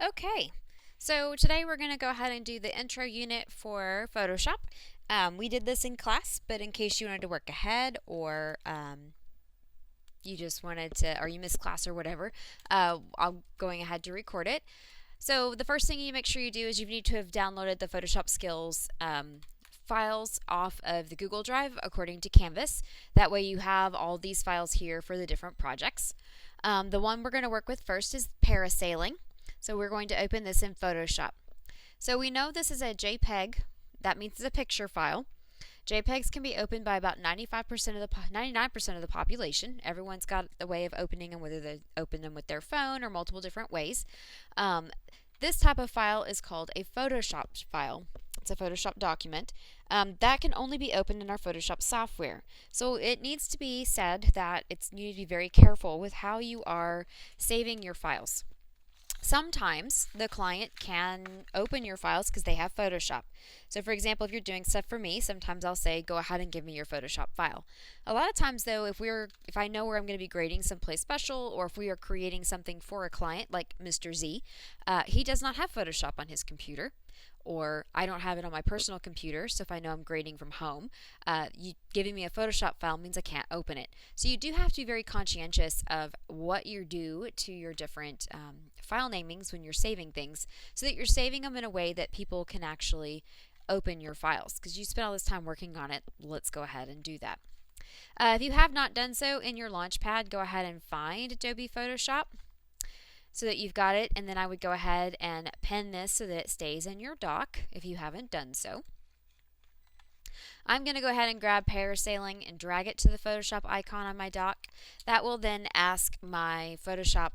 Okay, so today we're going to go ahead and do the intro unit for Photoshop. We did this in class, but in case you wanted to work ahead or you just wanted to, or you missed class or whatever, I'm going ahead to record it. So the first thing you make sure you do is you need to have downloaded the Photoshop skills files off of the Google Drive according to Canvas. That way you have all these files here for the different projects. The one we're going to work with first is parasailing. So we're going to open this in Photoshop. So we know this is a JPEG. That means it's a picture file. JPEGs can be opened by about 99% of the population. Everyone's got a way of opening them, whether they open them with their phone or multiple different ways. This type of file is called a Photoshop file. It's a Photoshop document that can only be opened in our Photoshop software. So it needs to be said that you need to be very careful with how you are saving your files. Sometimes the client can open your files because they have Photoshop. So for example, if you're doing stuff for me, sometimes I'll say, go ahead and give me your Photoshop file. A lot of times though, if I know where I'm going to be grading someplace special, or if we are creating something for a client like Mr. Z, he does not have Photoshop on his computer. Or I don't have it on my personal computer, so if I know I'm grading from home, you giving me a Photoshop file means I can't open it. So you do have to be very conscientious of what you do to your different file namings when you're saving things, so that you're saving them in a way that people can actually open your files. Because you spent all this time working on it, let's go ahead and do that. If you have not done so in your Launchpad, go ahead and find Adobe Photoshop, so that you've got it, and then I would go ahead and pen this so that it stays in your dock if you haven't done so. I'm going to go ahead and grab parasailing and drag it to the Photoshop icon on my dock. That will then ask my Photoshop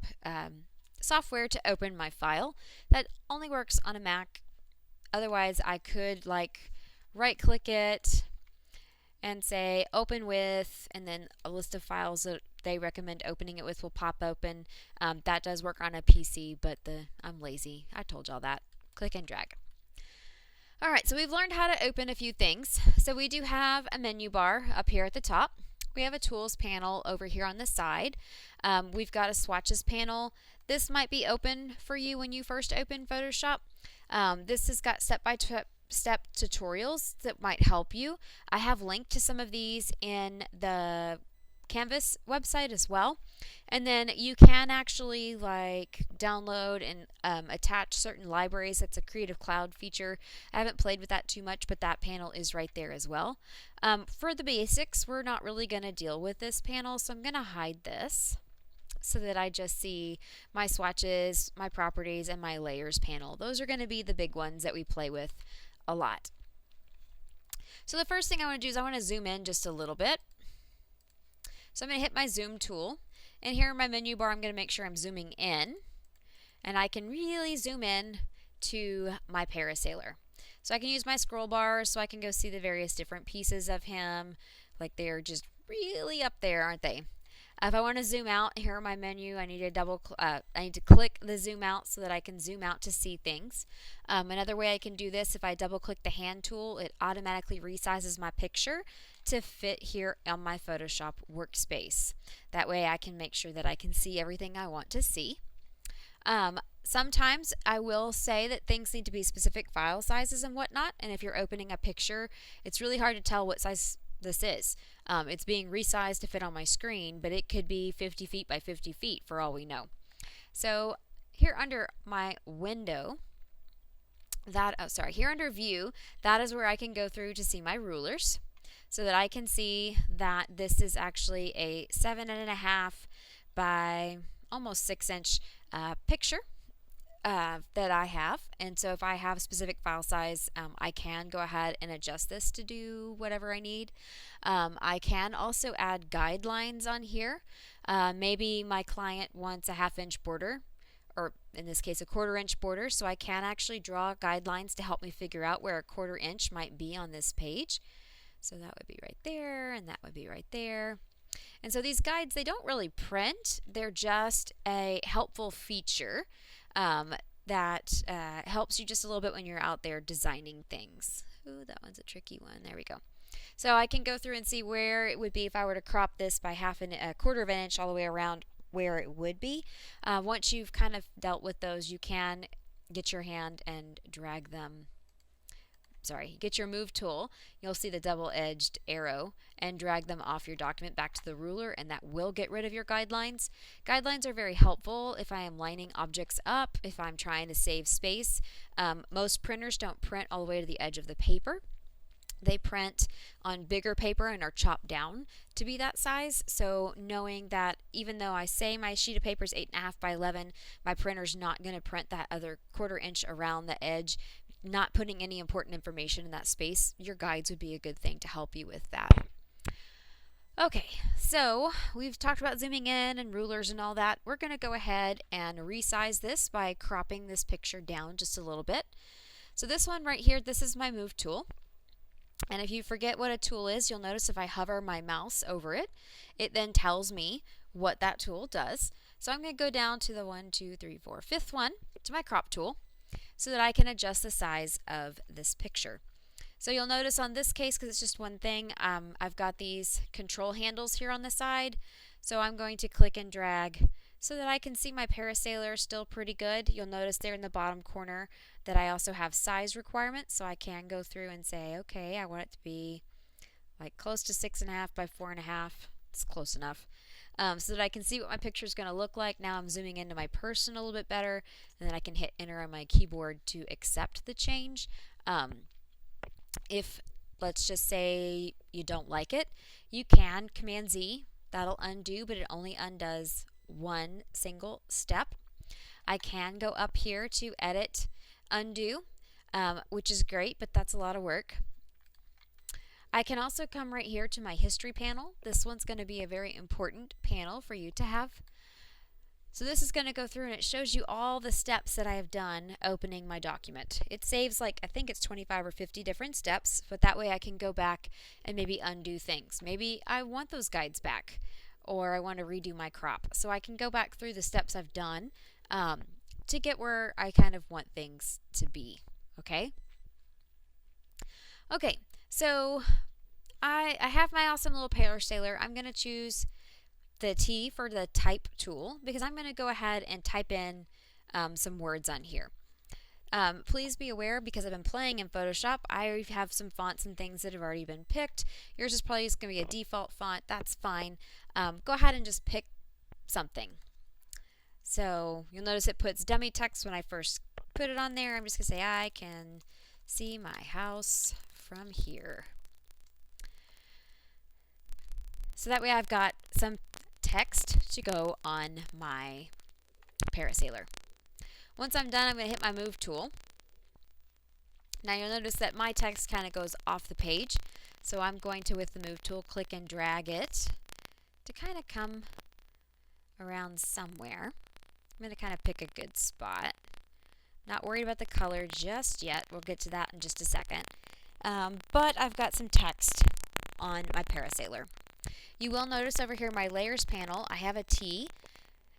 software to open my file. That only works on a Mac. Otherwise, I could right click it and say open with, and then a list of files that they recommend opening it with will pop open. That does work on a PC, but I'm lazy. I told y'all that. Click and drag. Alright, so we've learned how to open a few things. So we do have a menu bar up here at the top. We have a tools panel over here on the side. We've got a swatches panel. This might be open for you when you first open Photoshop. This has got step tutorials that might help you. I have linked to some of these in the Canvas website as well. And then you can actually download and attach certain libraries. That's a Creative Cloud feature. I haven't played with that too much, but that panel is right there as well. For the basics, we're not really going to deal with this panel, so I'm going to hide this so that I just see my swatches, my properties, and my layers panel. Those are going to be the big ones that we play with a lot. So the first thing I want to do is I want to zoom in just a little bit. So I'm going to hit my zoom tool, and here in my menu bar I'm going to make sure I'm zooming in, and I can really zoom in to my parasailer. So I can use my scroll bar so I can go see the various different pieces of him. They're just really up there, aren't they? If I want to zoom out, here in my menu, I need to click the zoom out so that I can zoom out to see things. Another way I can do this, if I double click the hand tool, it automatically resizes my picture to fit here on my Photoshop workspace. That way I can make sure that I can see everything I want to see. Sometimes I will say that things need to be specific file sizes and whatnot, and if you're opening a picture, it's really hard to tell what size this is. It's being resized to fit on my screen, but it could be 50 feet by 50 feet for all we know. So here under my window, here under view, that is where I can go through to see my rulers, so that I can see that this is actually a 7.5 by almost 6-inch picture that I have. And so if I have a specific file size, I can go ahead and adjust this to do whatever I need. I can also add guidelines on here. Maybe my client wants a 1/2-inch border, or in this case a 1/4-inch border, so I can actually draw guidelines to help me figure out where a 1/4 inch might be on this page. So that would be right there, and that would be right there. And so these guides, they don't really print. They're just a helpful feature that helps you just a little bit when you're out there designing things. Ooh, that one's a tricky one. There we go. So I can go through and see where it would be if I were to crop this by 1/4 of an inch all the way around where it would be. Once you've kind of dealt with those, you can get your hand and drag them. Sorry, get your move tool. You'll see the double-edged arrow and drag them off your document back to the ruler, and that will get rid of your guidelines. Guidelines are very helpful if I am lining objects up, if I'm trying to save space. Most printers don't print all the way to the edge of the paper. They print on bigger paper and are chopped down to be that size. So knowing that even though I say my sheet of paper is 8.5 by 11, my printer's not going to print that other 1/4 inch around the edge, not putting any important information in that space, your guides would be a good thing to help you with that. Okay, so we've talked about zooming in and rulers and all that. We're going to go ahead and resize this by cropping this picture down just a little bit. So this one right here, this is my move tool. And if you forget what a tool is, you'll notice if I hover my mouse over it, it then tells me what that tool does. So I'm going to go down to the 1, 2, 3, 4, 5th one, to my crop tool, so that I can adjust the size of this picture. So you'll notice on this case, because it's just one thing, I've got these control handles here on the side. So I'm going to click and drag so that I can see my parasailer still pretty good. You'll notice there in the bottom corner that I also have size requirements, so I can go through and say, okay, I want it to be like close to 6.5 by 4.5. It's close enough. So that I can see what my picture is going to look like. Now I'm zooming into my person a little bit better, and then I can hit enter on my keyboard to accept the change. If, let's just say, you don't like it, you can Command Z. That'll undo, but it only undoes one single step. I can go up here to edit, undo, which is great, but that's a lot of work. I can also come right here to my history panel. This one's going to be a very important panel for you to have. So this is going to go through and it shows you all the steps that I have done opening my document. It saves like, I think it's 25 or 50 different steps, but that way I can go back and maybe undo things. Maybe I want those guides back, or I want to redo my crop. So I can go back through the steps I've done to get where I kind of want things to be. Okay? Okay, so I have my awesome little parasailer. I'm going to choose the T for the type tool because I'm going to go ahead and type in some words on here. Please be aware, because I've been playing in Photoshop, I have some fonts and things that have already been picked. Yours is probably just going to be a default font. That's fine. Go ahead and just pick something. So you'll notice it puts dummy text when I first put it on there. I'm just going to say, I can see my house from here. So that way I've got some text to go on my parasailer. Once I'm done, I'm going to hit my move tool. Now you'll notice that my text kind of goes off the page. So I'm going to, with the move tool, click and drag it to kind of come around somewhere. I'm going to kind of pick a good spot. Not worried about the color just yet. We'll get to that in just a second. But I've got some text on my parasailer. You will notice over here my layers panel, I have a T,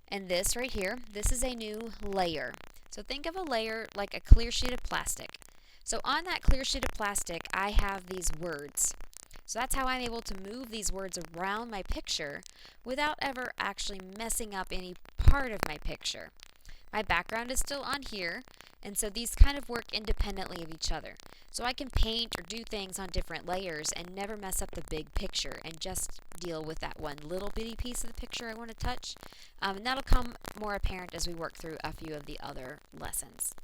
and this right here, this is a new layer. So think of a layer like a clear sheet of plastic. So on that clear sheet of plastic, I have these words. So that's how I'm able to move these words around my picture without ever actually messing up any part of my picture. My background is still on here, and so these kind of work independently of each other. So I can paint or do things on different layers and never mess up the big picture and just deal with that one little bitty piece of the picture I want to touch. And that'll come more apparent as we work through a few of the other lessons.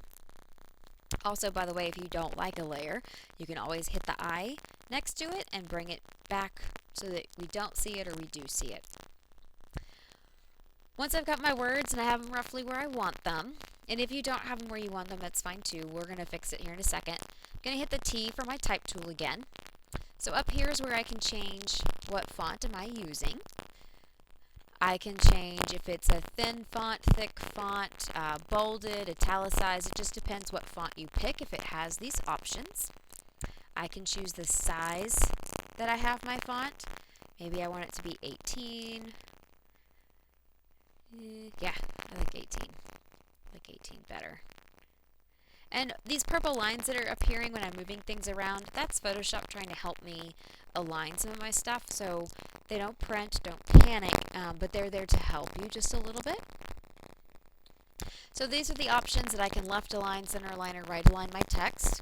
Also, by the way, if you don't like a layer, you can always hit the I next to it and bring it back so that we don't see it or we do see it. Once I've got my words and I have them roughly where I want them, and if you don't have them where you want them, that's fine too. We're going to fix it here in a second. I'm going to hit the T for my type tool again. So up here is where I can change what font am I using. I can change if it's a thin font, thick font, bolded, italicized. It just depends what font you pick if it has these options. I can choose the size that I have my font. Maybe I want it to be 18. Yeah, I like 18. I like 18 better. And these purple lines that are appearing when I'm moving things around, that's Photoshop trying to help me align some of my stuff. So They don't print, don't panic, but they're there to help you just a little bit. So these are the options that I can left align, center align, or right align my text.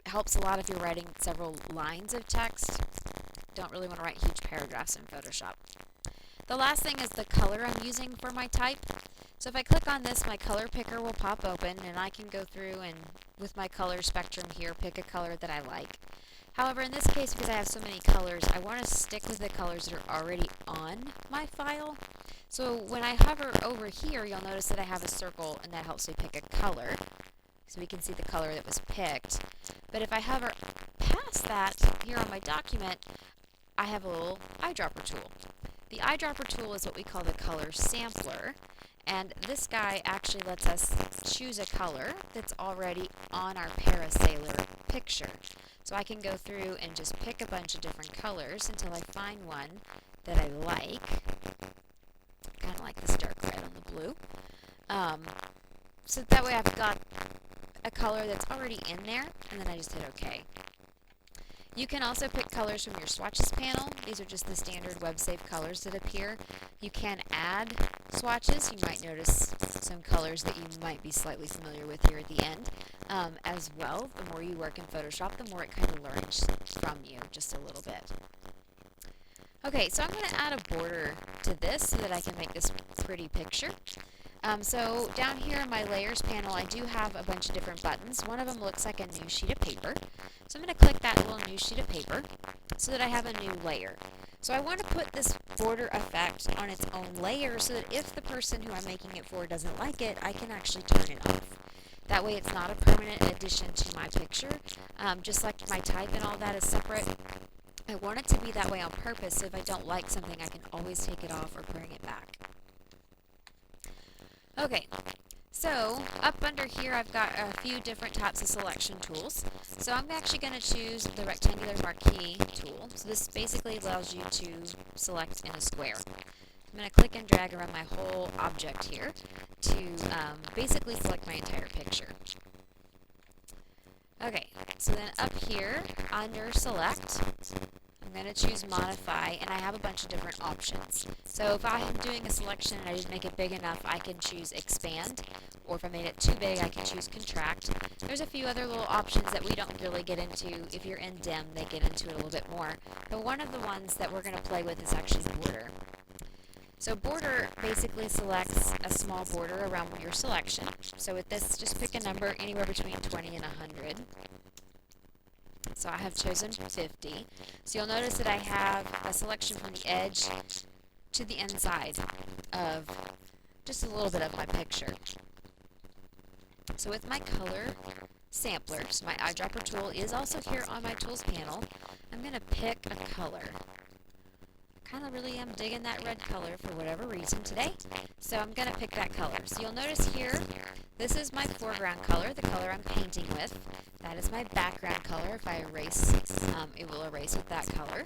Helps a lot if you're writing several lines of text. Don't really want to write huge paragraphs in Photoshop. The last thing is the color I'm using for my type. So if I click on this, my color picker will pop open, and I can go through and with my color spectrum here, pick a color that I like. However, in this case, because I have so many colors, I want to stick with the colors that are already on my file. So when I hover over here, you'll notice that I have a circle, and that helps me pick a color. So we can see the color that was picked. But if I hover past that here on my document, I have a little eyedropper tool. The eyedropper tool is what we call the color sampler. And this guy actually lets us choose a color that's already on our parasailer picture. So I can go through and just pick a bunch of different colors until I find one that I like. Kind of like this dark red on the blue. So that way I've got a color that's already in there, and then I just hit OK. You can also pick colors from your swatches panel. These are just the standard web save colors that appear. You can add swatches. You might notice some colors that you might be slightly familiar with here at the end. As well, the more you work in Photoshop, the more it kind of learns from you just a little bit. Okay, so I'm going to add a border to this so that I can make this pretty picture. So down here in my layers panel, I do have a bunch of different buttons. One of them looks like a new sheet of paper. So I'm going to click that little new sheet of paper so that I have a new layer. So I want to put this border effect on its own layer so that if the person who I'm making it for doesn't like it, I can actually turn it off. That way it's not a permanent addition to my picture. Just like my type and all that is separate, I want it to be that way on purpose, so if I don't like something, I can always take it off or bring it back. Okay, so up under here I've got a few different types of selection tools. So I'm actually going to choose the rectangular marquee tool. So this basically allows you to select in a square. I'm going to click and drag around my whole object here to basically select my entire picture. Okay, so then up here under select, I'm going to choose modify, and I have a bunch of different options. So if I'm doing a selection and I didn't make it big enough, I can choose expand, or if I made it too big, I can choose contract. There's a few other little options that we don't really get into. If you're in dim, they get into it a little bit more. But one of the ones that we're going to play with is actually border. So border basically selects a small border around your selection. So with this, just pick a number anywhere between 20 and 100. So I have chosen 50. So you'll notice that I have a selection from the edge to the inside of just a little bit of my picture. So with my color sampler, so my eyedropper tool is also here on my tools panel, I'm going to pick a color. Kind of really am digging that red color for whatever reason today. So I'm going to pick that color. So you'll notice here, this is my foreground color, the color I'm painting with. That is my background color. If I erase, it will erase with that color.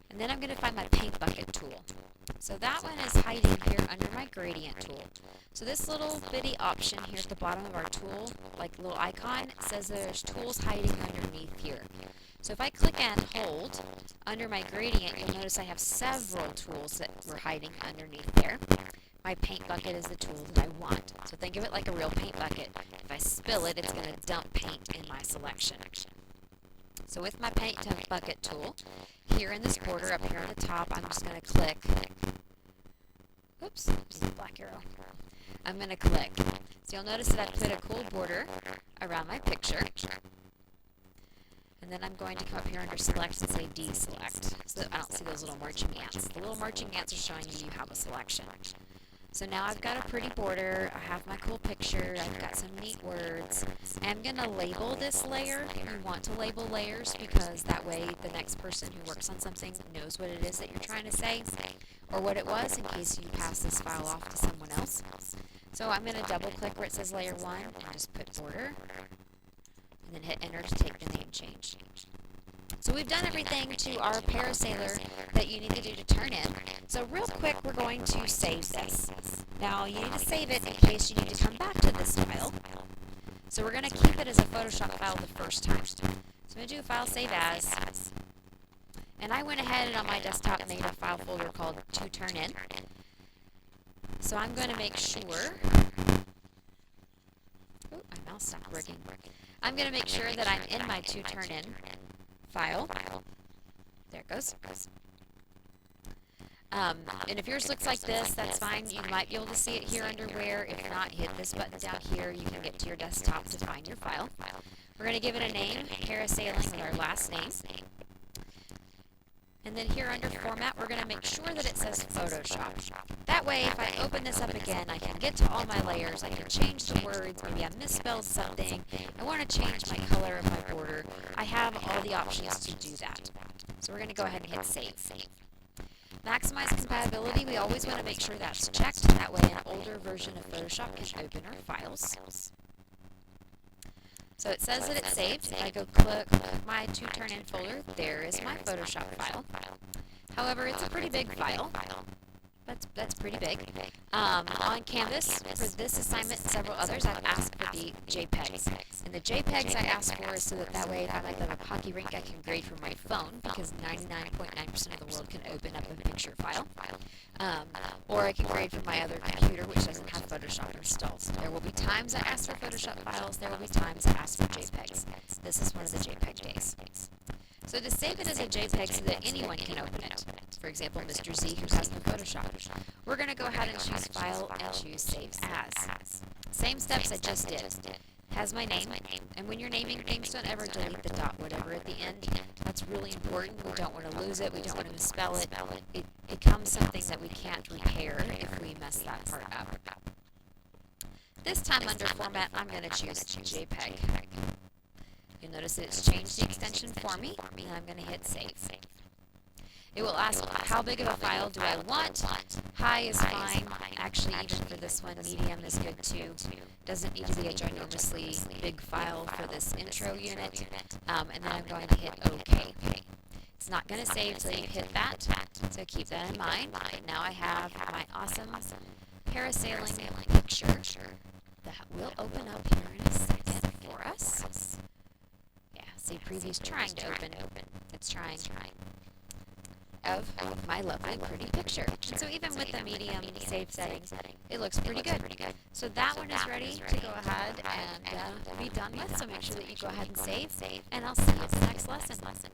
And then I'm going to find my paint bucket tool. So that one is hiding here under my gradient tool. So this little bitty option here at the bottom of our tool, like little icon, says there's tools hiding underneath here. So if I click and hold under my gradient, you'll notice I have several tools that were hiding underneath there. My paint bucket is the tool that I want. So think of it like a real paint bucket. If I spill it, it's going to dump paint in my selection. So with my paint bucket tool, here in this border up here on the top, I'm just going to click. Oops, there's a black arrow. I'm going to click. So you'll notice that I put a cool border around my picture. And then I'm going to come up here under select and say deselect, so that I don't see those little marching ants. The little marching ants are showing you have a selection. So now I've got a pretty border, I have my cool picture, I've got some neat words. I'm going to label this layer. You want to label layers because that way the next person who works on something knows what it is that you're trying to say, or what it was in case you pass this file off to someone else. So I'm going to double click where it says layer 1 and just put border. And then hit enter to take the name change. So we've done everything to our parasailer that you need to do to turn in. So real quick, we're going to save this. Now you need to save it in case you need to come back to this file. So we're going to keep it as a Photoshop file the first time. So I'm going to do File Save As. And I went ahead and on my desktop made a file folder called To Turn In. So I'm going to make sure, oh, my mouse stopped working. I'm going to make sure that I'm in my To Turn In file. There it goes. And if yours looks like this, that's fine. You might be able to see it here under Where. If not, hit this button down here. You can get to your desktop to find your file. We're going to give it a name, Parasailing with our last name. And then here under Format, we're going to make sure that it says Photoshop. That way, if I open this up again, I can get to all my layers. I can change the words. Maybe I misspelled something. I want to change my color of my border. I have all the options to do that. So we're going to go ahead and hit Save. Maximize compatibility, we always want to make sure that's checked. That way an older version of Photoshop can open our files. So it says that it's saved. If I go click my To Turn In folder, there is my Photoshop file. However, it's a pretty big file. That's pretty big. On Canvas, for this assignment and several others, I've asked for the JPEGs. And the JPEGs I asked for is so that way if I'm at the hockey rink, I can grade from my phone, because 99.9% of the world can open up a picture file. Or I can grade from my other computer, which doesn't have Photoshop installed. There will be times I ask for Photoshop files. There will be times I ask for JPEGs. This is one of the JPEG days. So to save it as a JPEG so that anyone can open it, for example, Mr. Z who has no Photoshop, we're going to go ahead and choose File and choose Save As. Same steps I just did. Has my name, and when you're naming things, don't ever delete the dot whatever at the end. That's really important. We don't want to lose it. We don't want to misspell it. It becomes something that we can't repair if we mess that part up. This time under Format, I'm going to choose JPEG. You'll notice that it's changed the extension for me, and I'm going to hit Save. It will ask how big of a file do I want. High is fine. Actually, even for this one, medium is good too. Doesn't need to be a ginormously big file for this intro unit. And then I'm going to hit OK. It's not going to save until you hit that, so keep that in mind. But now I have my awesome parasailing picture that will open up here in a second for us. Yeah, see, preview's trying to open. It's trying. Of my lovely pretty picture. And so even with the medium save settings, it looks pretty good. So that one is ready to go ahead and be done with. So make sure that you go ahead and save. And I'll see you in the next lesson.